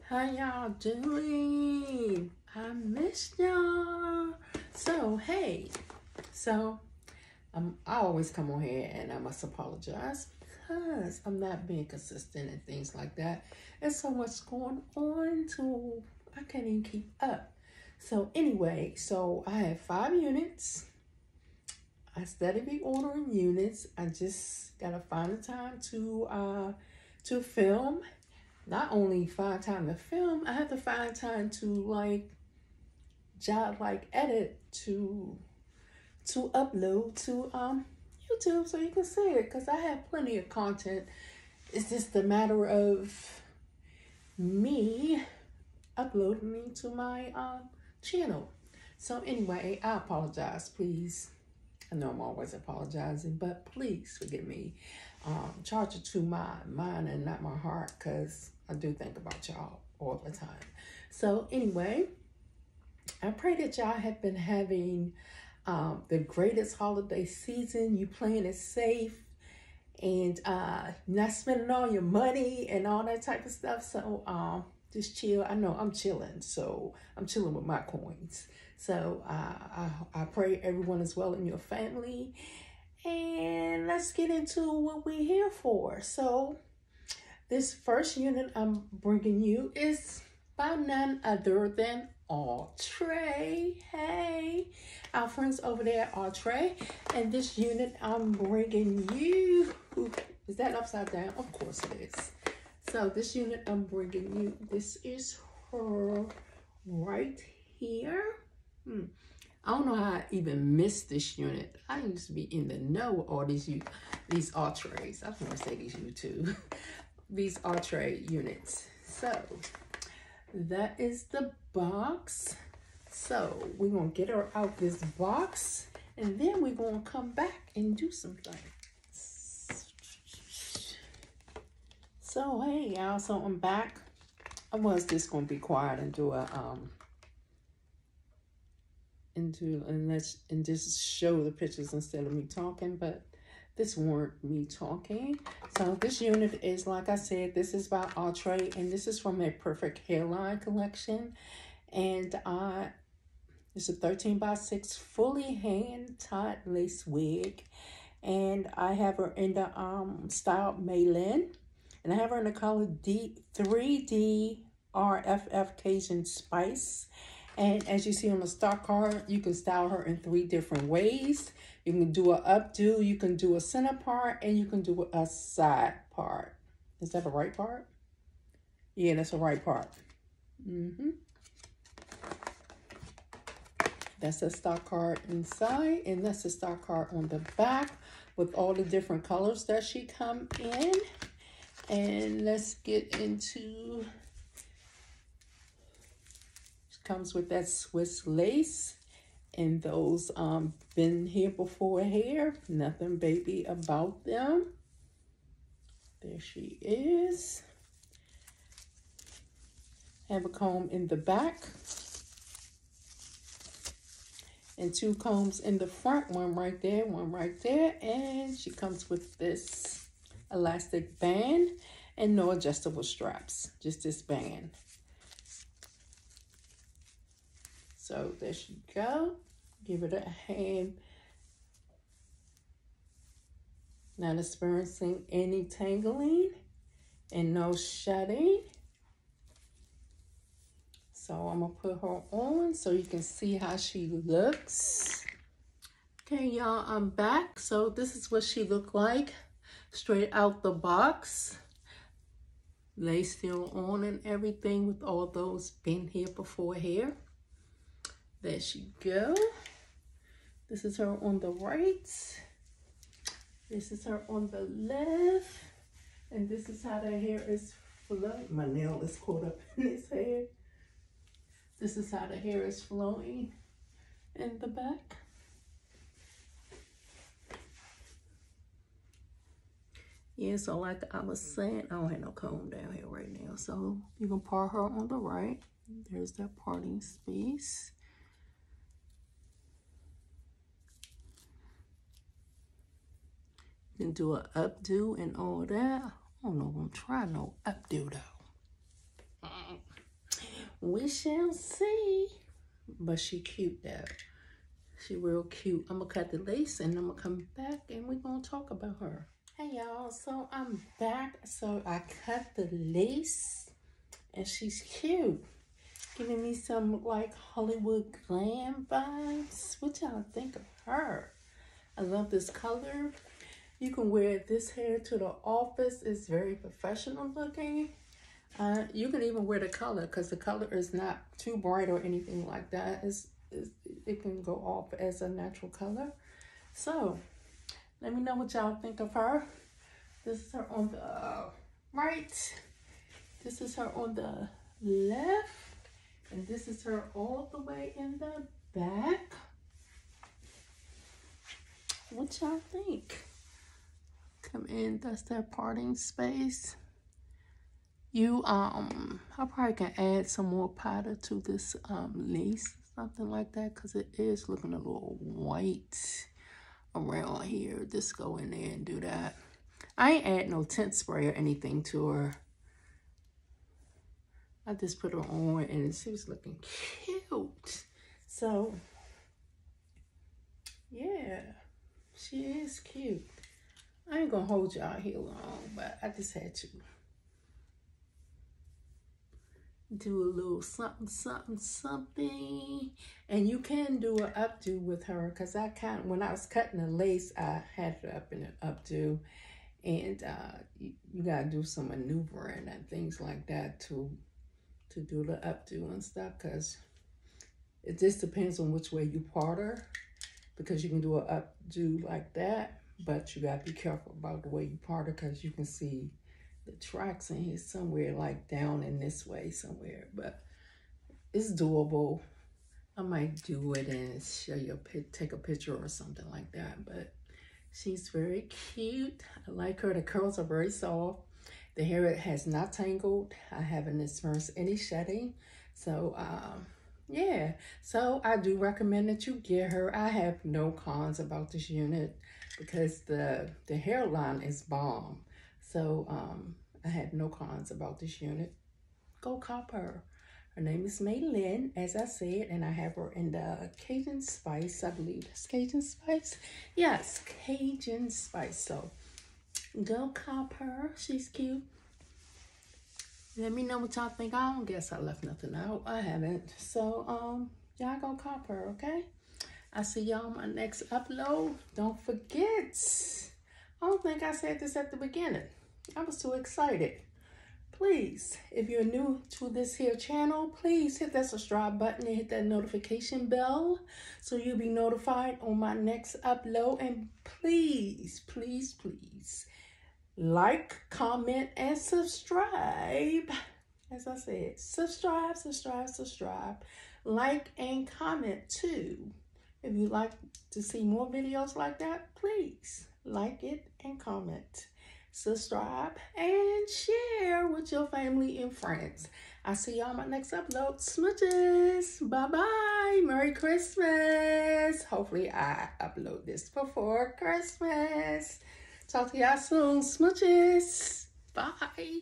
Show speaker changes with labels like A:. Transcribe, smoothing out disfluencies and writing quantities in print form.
A: How y'all doing? I missed y'all. So hey, I always come on here and I must apologize because I'm not being consistent and things like that. There's so much going on to I can't even keep up. So anyway, I have 5 units. I steady be ordering units. I just gotta find the time to film. Not only find time to film, I have to find time to edit to upload to YouTube so you can see it, because I have plenty of content. It's just a matter of me uploading it to my channel. So anyway, I apologize, please. I know I'm always apologizing, but please forgive me. Charge it to my mind and not my heart, because I do think about y'all all the time. So anyway, I pray that y'all have been having the greatest holiday season. You playing it safe and not spending all your money and all that type of stuff. So just chill. I know I'm chilling, so I'm chilling with my coins. So I pray everyone is well in your family. And let's get into what we're here for. So this first unit I'm bringing you is by none other than Outre. Hey, our friends over there at Outre. And this unit I'm bringing you, is that upside down? Of course it is. So this unit I'm bringing you, this is her right here. I don't know how I even missed this unit. I used to be in the know with all these Outres. I was going to say these YouTube. These Outre units. So that is the box. So we're going to get her out this box, and then we're going to come back and do some things. So hey y'all, so I'm back. I was just going to be quiet and do a and just show the pictures instead of me talking, but this weren't me talking. So this unit is, like I said, this is by Outre, and this is from a Perfect Hairline collection. And it's a 13x6 fully hand-tied lace wig, and I have her in the style MAILYN, and I have her in the color 3D RFF Cajun Spice. And as you see on the stock card, you can style her in 3 different ways. You can do a updo, you can do a center part, and you can do a side part. Is that the right part? Yeah, that's the right part. That's a stock card inside, and that's a stock card on the back with all the different colors that she come in. And let's get into... Comes with that Swiss lace and those been here before hair. Nothing baby about them. There she is. Have a comb in the back. And 2 combs in the front. One right there, one right there. And she comes with this elastic band and no adjustable straps. Just this band. So there she go. Give it a hand. Not experiencing any tangling and no shedding. So I'm gonna put her on so you can see how she looks. Okay, y'all, I'm back. So this is what she looked like straight out the box. Lace still on and everything with all those been here before hair. There she go. This is her on the right. This is her on the left. And this is how the hair is flow. My nail is caught up in his hair. This is how the hair is flowing in the back. Yeah, so like I was saying, I don't have no comb down here right now. So you can part her on the right. There's that parting space. You can do an updo and all that. I don't know if I'm trying no updo though. We shall see. But she cute though. She real cute. I'm gonna cut the lace and I'm gonna come back and we're gonna talk about her. Hey y'all, so I'm back. So I cut the lace and she's cute. Giving me some like Hollywood glam vibes. What y'all think of her? I love this color. You can wear this hair to the office. It's very professional looking. You can even wear the color because the color is not too bright or anything like that. It can go off as a natural color. So let me know what y'all think of her. This is her on the right. This is her on the left. And this is her all the way in the back. What y'all think? Come in, that's that parting space. I probably can add some more powder to this lace, something like that, because it is looking a little white around here. Just go in there and do that. I ain't add no tint spray or anything to her. I just put her on and she was looking cute. So, yeah, she is cute. I ain't gonna hold y'all here long, but I just had to do a little something, something, something. And you can do an updo with her because when I was cutting the lace, I had it up in an updo. And you gotta do some maneuvering and things like that to do the updo and stuff, because it just depends on which way you part her, because you can do an updo like that, but you gotta be careful about the way you part her because you can see the tracks in here somewhere, like down in this way somewhere, but it's doable. I might do it and show you take a picture or something like that, but she's very cute. I like her. The curls are very soft. The hair has not tangled. I haven't experienced any shedding. So, yeah. So, I do recommend that you get her. I have no cons about this unit because the hairline is bomb. So, I had no cons about this unit. Go cop her. Her name is MAILYN, as I said, and I have her in the Cajun Spice. I believe it's Cajun Spice. Yes, Cajun Spice. So, go cop her. She's cute. Let me know what y'all think. I don't guess I left nothing out. I haven't. So, y'all go cop her, okay? I'll see y'all on my next upload. Don't forget. I don't think I said this at the beginning. I was too excited. Please, if you're new to this here channel, please hit that subscribe button and hit that notification bell so you'll be notified on my next upload. And please, please, please, like, comment, and subscribe. As I said, subscribe, subscribe, subscribe. Like and comment too. If you'd like to see more videos like that, please like it and comment. Subscribe and share with your family and friends. I'll see y'all on my next upload. Smooches. Bye-bye. Merry Christmas. Hopefully I upload this before Christmas. Talk to y'all soon. Smooches. Bye.